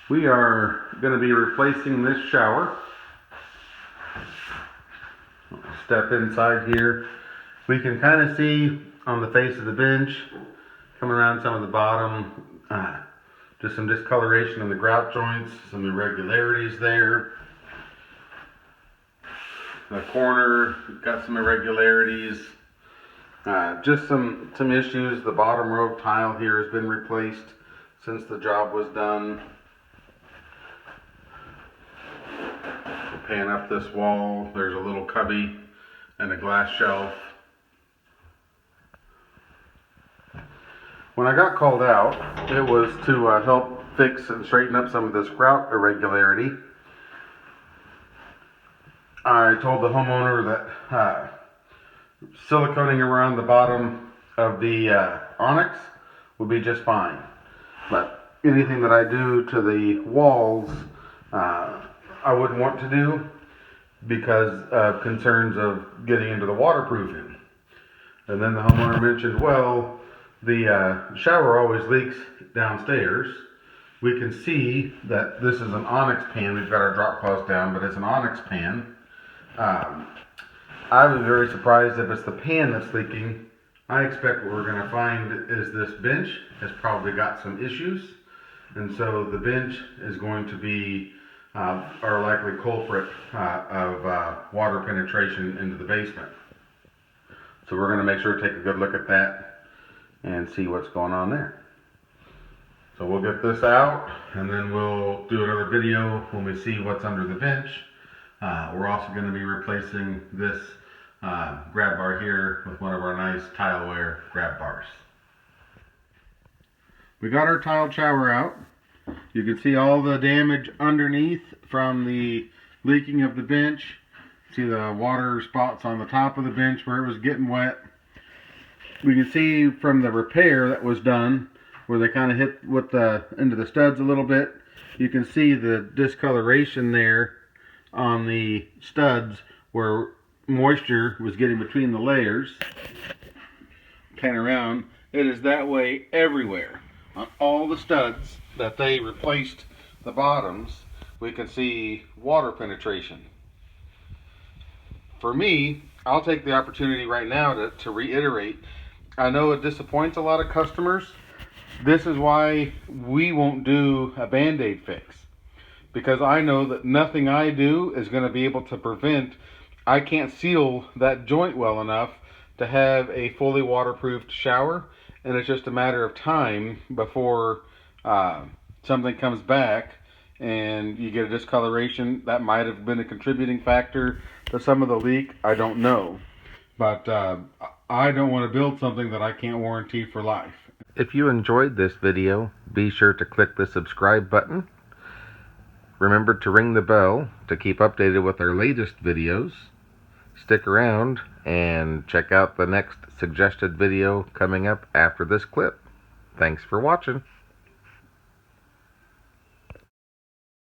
We are going to be replacing this shower. Step inside here. We can kind of see on the face of the bench, coming around some of the bottom, just some discoloration in the grout joints, some irregularities there. The corner got some irregularities, just some issues. The bottom row of tile here has been replaced since the job was done. Pan up this wall, there's a little cubby and a glass shelf. When I got called out, it was to help fix and straighten up some of this grout irregularity. I told the homeowner that siliconing around the bottom of the onyx would be just fine. But anything that I do to the walls, I wouldn't want to do because of concerns of getting into the waterproofing. And then the homeowner mentioned, well, the shower always leaks downstairs. We can see that this is an onyx pan. We've got our drop cloths down, but it's an onyx pan. I was very surprised if it's the pan that's leaking. I expect what we're going to find is this bench has probably got some issues. And so the bench is going to be our likely culprit of water penetration into the basement. So we're going to make sure to take a good look at that and see what's going on there. So we'll get this out and then we'll do another video when we see what's under the bench. We're also going to be replacing this grab bar here with one of our nice tileware grab bars. We got our tiled shower out. You can see all the damage underneath from the leaking of the bench. See the water spots on the top of the bench where it was getting wet. We can see from the repair that was done where they kind of hit with into the studs a little bit. You can see the discoloration there on the studs where moisture was getting between the layers. Pan around. It is that way everywhere. On all the studs that they replaced the bottoms, we can see water penetration. For me, I'll take the opportunity right now to reiterate. I know it disappoints a lot of customers. This is why we won't do a band-aid fix. Because I know that nothing I do is going to be able to prevent, I can't seal that joint well enough to have a fully waterproofed shower. And it's just a matter of time before something comes back and you get a discoloration. That might have been a contributing factor to some of the leak. I don't know. But I don't want to build something that I can't warranty for life. If you enjoyed this video, be sure to click the subscribe button. Remember to ring the bell to keep updated with our latest videos. Stick around and check out the next suggested video coming up after this clip. Thanks for watching.